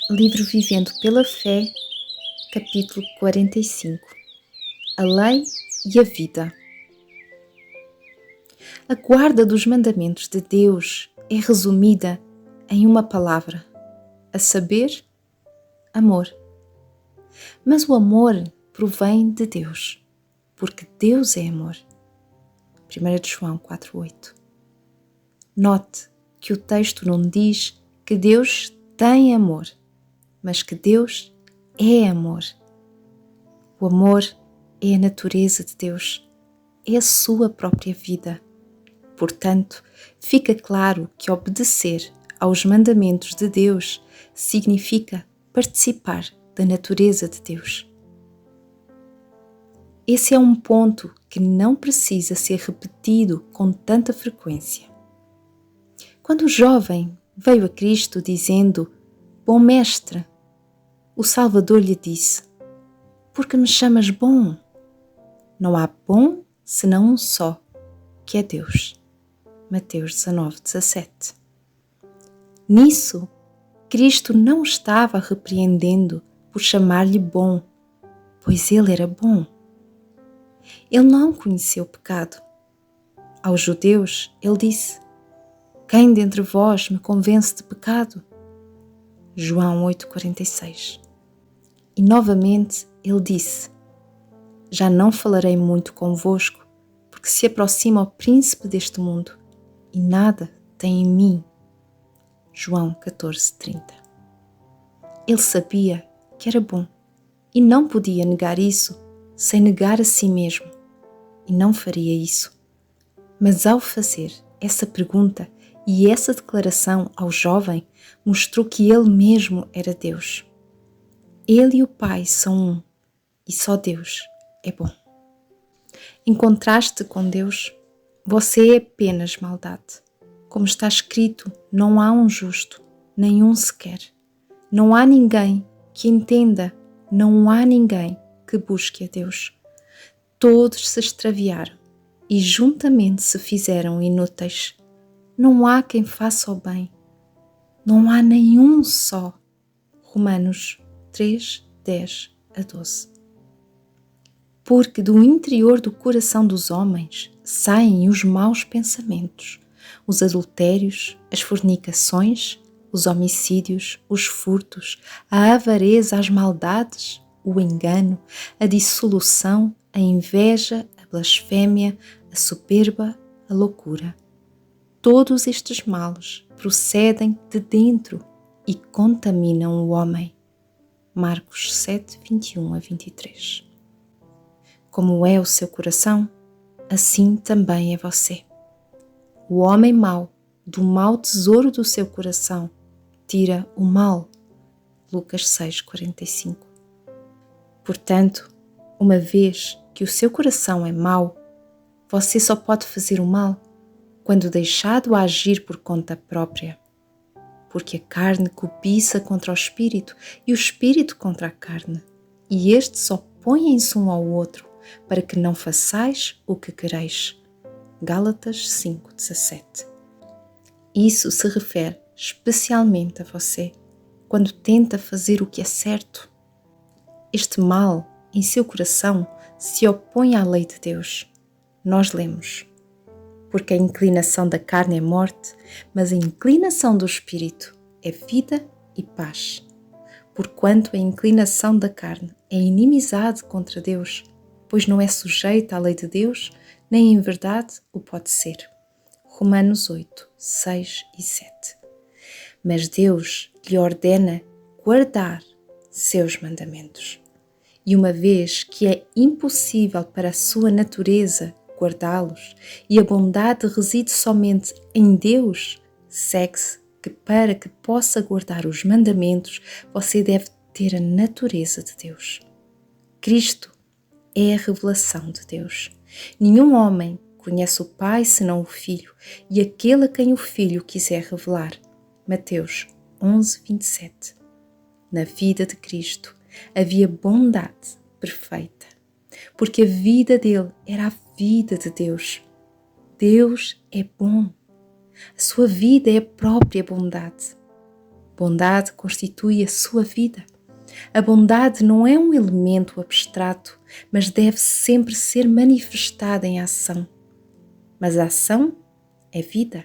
Livro Vivendo pela Fé, capítulo 45. A Lei e a Vida. A guarda dos mandamentos de Deus é resumida em uma palavra, a saber, amor. Mas o amor provém de Deus, porque Deus é amor. 1 João 4,8. Note que o texto não diz que Deus tem amor, mas que Deus é amor. O amor é a natureza de Deus, é a sua própria vida. Portanto, fica claro que obedecer aos mandamentos de Deus significa participar da natureza de Deus. Esse é um ponto que não precisa ser repetido com tanta frequência. Quando o jovem veio a Cristo dizendo: "Bom mestre", o Salvador lhe disse: "Por que me chamas bom? Não há bom senão um só, que é Deus." Mateus 19:17. Nisso, Cristo não estava repreendendo por chamar-lhe bom, pois ele era bom. Ele não conheceu o pecado. Aos judeus, ele disse: "Quem dentre vós me convence de pecado?" João 8,46. E novamente ele disse: "Já não falarei muito convosco, porque se aproxima o príncipe deste mundo, e nada tem em mim." João 14,30. Ele sabia que era bom e não podia negar isso sem negar a si mesmo, e não faria isso. Mas ao fazer essa pergunta e essa declaração ao jovem, mostrou que ele mesmo era Deus. Ele e o Pai são um, e só Deus é bom. Em contraste com Deus, você é apenas maldade. Como está escrito, não há um justo, nenhum sequer. Não há ninguém que entenda, não há ninguém que busque a Deus. Todos se extraviaram e juntamente se fizeram inúteis. Não há quem faça o bem. Não há nenhum só. Romanos 3:10-12. Porque do interior do coração dos homens saem os maus pensamentos, os adultérios, as fornicações, os homicídios, os furtos, a avareza, as maldades, o engano, a dissolução, a inveja, a blasfémia, a soberba, a loucura. Todos estes males procedem de dentro e contaminam o homem. Marcos 7:21-23. Como é o seu coração, assim também é você. O homem mau, do mau tesouro do seu coração, tira o mal. Lucas 6:45. Portanto, uma vez que o seu coração é mau, você só pode fazer o mal quando deixado a agir por conta própria. Porque a carne cobiça contra o espírito e o espírito contra a carne, e estes se opõem-se um ao outro, para que não façais o que quereis. Gálatas 5:17. Isso se refere especialmente a você, quando tenta fazer o que é certo. Este mal em seu coração se opõe à lei de Deus. Nós lemos: porque a inclinação da carne é morte, mas a inclinação do espírito é vida e paz. Porquanto a inclinação da carne é inimizade contra Deus, pois não é sujeita à lei de Deus, nem em verdade o pode ser. Romanos 8:6-7. Mas Deus lhe ordena guardar seus mandamentos. E uma vez que é impossível para a sua natureza guardá-los, e a bondade reside somente em Deus, segue-se que para que possa guardar os mandamentos, você deve ter a natureza de Deus. Cristo é a revelação de Deus. Nenhum homem conhece o Pai senão o Filho, e aquele a quem o Filho quiser revelar. Mateus 11:27. Na vida de Cristo havia bondade perfeita, porque a vida dele era a vida de Deus. Deus é bom. A sua vida é a própria bondade. Bondade constitui a sua vida. A bondade não é um elemento abstrato, mas deve sempre ser manifestada em ação. Mas a ação é vida.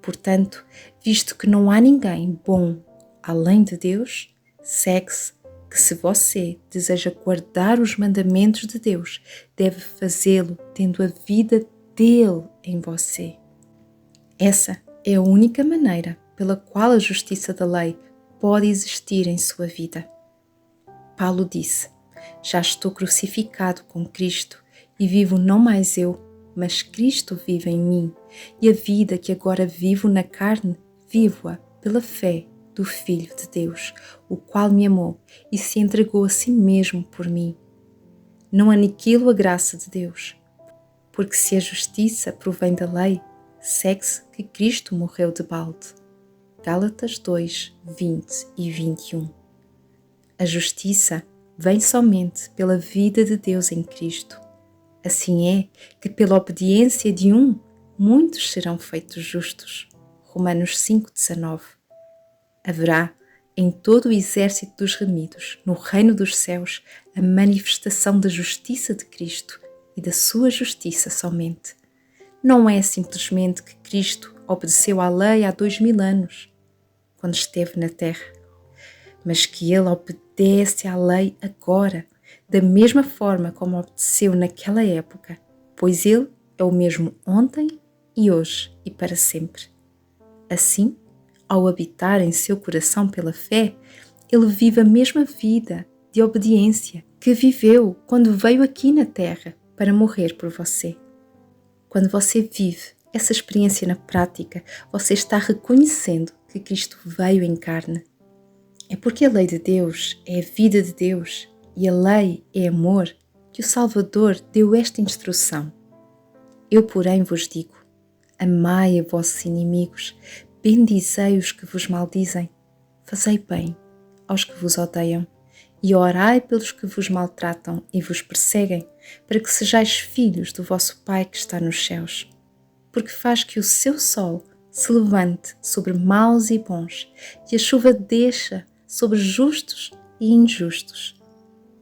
Portanto, visto que não há ninguém bom além de Deus, segue-se que se você deseja guardar os mandamentos de Deus, deve fazê-lo tendo a vida dele em você. Essa é a única maneira pela qual a justiça da lei pode existir em sua vida. Paulo disse: já estou crucificado com Cristo e vivo não mais eu, mas Cristo vive em mim, e a vida que agora vivo na carne, vivo-a pela fé do Filho de Deus, o qual me amou e se entregou a si mesmo por mim. Não aniquilo a graça de Deus, porque se a justiça provém da lei, segue-se que Cristo morreu de balde. Gálatas 2, 20 e 21. A justiça vem somente pela vida de Deus em Cristo. Assim é que pela obediência de um, muitos serão feitos justos. Romanos 5,19. Haverá em todo o exército dos remidos, no reino dos céus, a manifestação da justiça de Cristo e da sua justiça somente. Não é simplesmente que Cristo obedeceu à lei há 2000 anos, quando esteve na terra, mas que ele obedece à lei agora, da mesma forma como obedeceu naquela época, pois ele é o mesmo ontem e hoje e para sempre. Assim, ao habitar em seu coração pela fé, ele vive a mesma vida de obediência que viveu quando veio aqui na terra para morrer por você. Quando você vive essa experiência na prática, você está reconhecendo que Cristo veio em carne. É porque a lei de Deus é a vida de Deus e a lei é amor que o Salvador deu esta instrução. Eu, porém, vos digo: amai a vossos inimigos, bendizei os que vos maldizem, fazei bem aos que vos odeiam e orai pelos que vos maltratam e vos perseguem, para que sejais filhos do vosso Pai que está nos céus. Porque faz que o seu sol se levante sobre maus e bons, e a chuva desça sobre justos e injustos.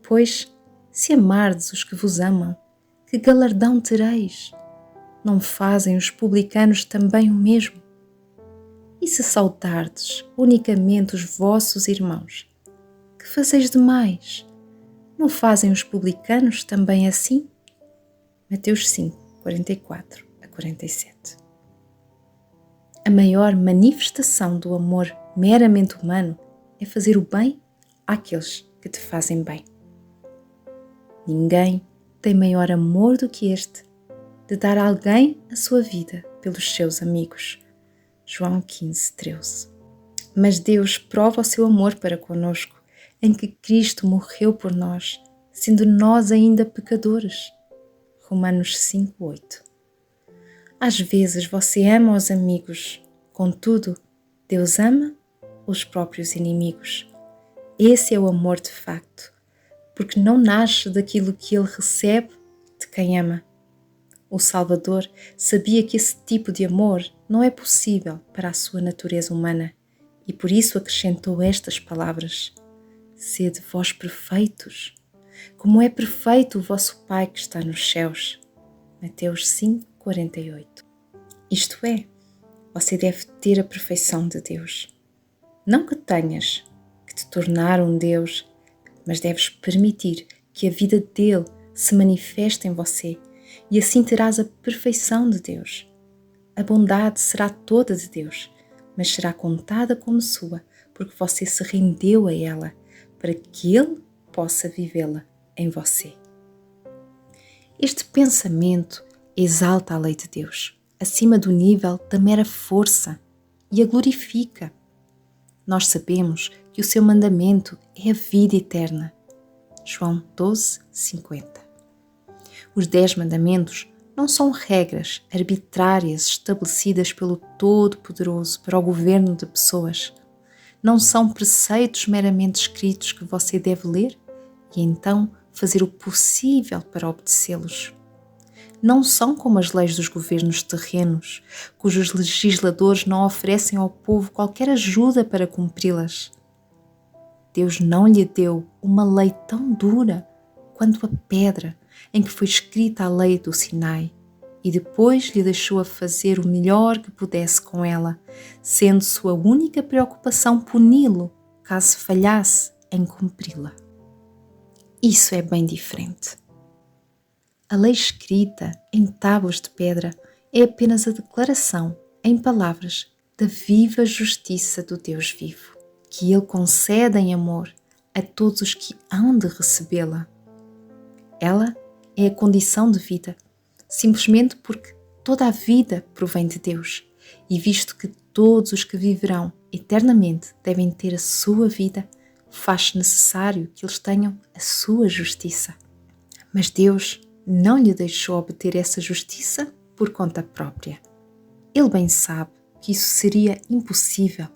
Pois, se amardes os que vos amam, que galardão tereis? Não fazem os publicanos também o mesmo? E se saudardes unicamente os vossos irmãos, que fazeis demais? Não fazem os publicanos também assim? Mateus 5, 44 a 47. A maior manifestação do amor meramente humano é fazer o bem àqueles que te fazem bem. Ninguém tem maior amor do que este, de dar a alguém a sua vida pelos seus amigos. João 15, 13. Mas Deus prova o seu amor para conosco, em que Cristo morreu por nós, sendo nós ainda pecadores. Romanos 5, 8. Às vezes você ama os amigos, contudo, Deus ama os próprios inimigos. Esse é o amor de facto, porque não nasce daquilo que ele recebe de quem ama. O Salvador sabia que esse tipo de amor não é possível para a sua natureza humana e por isso acrescentou estas palavras: sede vós perfeitos, como é perfeito o vosso Pai que está nos céus. Mateus 5, 48. Isto é, você deve ter a perfeição de Deus. Não que tenhas que te tornar um Deus, mas deves permitir que a vida dele se manifeste em você e assim terás a perfeição de Deus. A bondade será toda de Deus, mas será contada como sua porque você se rendeu a ela para que ele possa vivê-la em você. Este pensamento exalta a lei de Deus, acima do nível da mera força, e a glorifica. Nós sabemos que o seu mandamento é a vida eterna. João 12, 50. Os 10 mandamentos não são regras arbitrárias estabelecidas pelo Todo-Poderoso para o governo de pessoas. Não são preceitos meramente escritos que você deve ler e então fazer o possível para obedecê-los. não são como as leis dos governos terrenos, cujos legisladores não oferecem ao povo qualquer ajuda para cumpri-las. Deus não lhe deu uma lei tão dura quanto a pedra em que foi escrita a lei do Sinai, e depois lhe deixou a fazer o melhor que pudesse com ela, sendo sua única preocupação puni-lo caso falhasse em cumpri-la. Isso é bem diferente. A lei escrita em tábuas de pedra é apenas a declaração, em palavras, da viva justiça do Deus vivo, que Ele concede em amor a todos os que hão de recebê-la. Ela é a condição de vida, simplesmente porque toda a vida provém de Deus, e visto que todos os que viverão eternamente devem ter a sua vida, faz-se necessário que eles tenham a sua justiça. Mas Deus não lhe deixou obter essa justiça por conta própria. Ele bem sabe que isso seria impossível.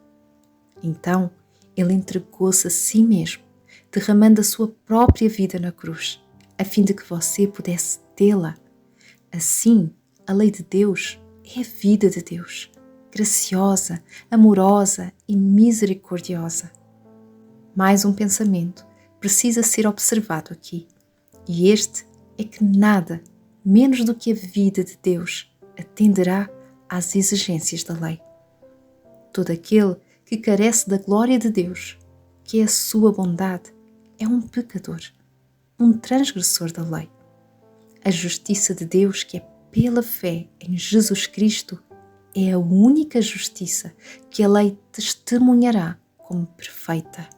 Então, Ele entregou-se a si mesmo, derramando a sua própria vida na cruz, a fim de que você pudesse tê-la. Assim, a lei de Deus é a vida de Deus, graciosa, amorosa e misericordiosa. Mais um pensamento precisa ser observado aqui, e este é que nada, menos do que a vida de Deus, atenderá às exigências da lei. Todo aquele que carece da glória de Deus, que é a sua bondade, é um pecador, um transgressor da lei. A justiça de Deus, que é pela fé em Jesus Cristo, é a única justiça que a lei testemunhará como perfeita.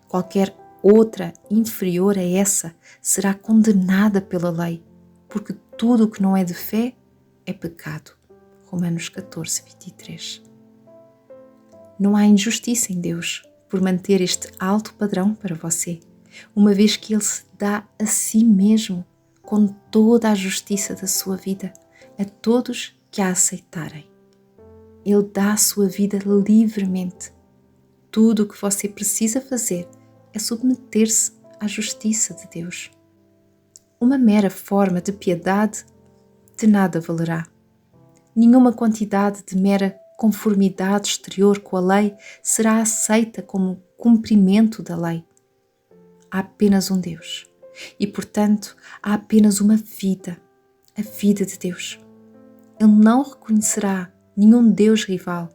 Qualquer outra inferior a essa será condenada pela lei, porque tudo o que não é de fé é pecado. Romanos 14, 23. Não há injustiça em Deus por manter este alto padrão para você, uma vez que Ele se dá a si mesmo com toda a justiça da sua vida a todos que a aceitarem. Ele dá a sua vida livremente. Tudo o que você precisa fazer é submeter-se à justiça de Deus. Uma mera forma de piedade de nada valerá. Nenhuma quantidade de mera conformidade exterior com a lei será aceita como cumprimento da lei. Há apenas um Deus e, portanto, há apenas uma vida, a vida de Deus. Ele não reconhecerá nenhum Deus rival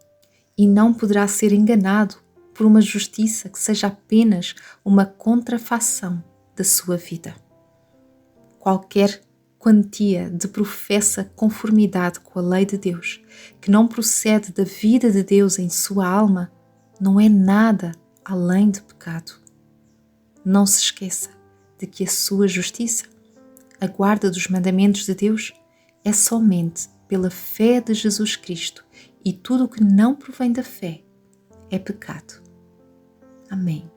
e não poderá ser enganado por uma justiça que seja apenas uma contrafação da sua vida. Qualquer quantia de professa conformidade com a lei de Deus, que não procede da vida de Deus em sua alma, não é nada além de pecado. Não se esqueça de que a sua justiça, a guarda dos mandamentos de Deus, é somente pela fé de Jesus Cristo, e tudo o que não provém da fé é pecado. Amém.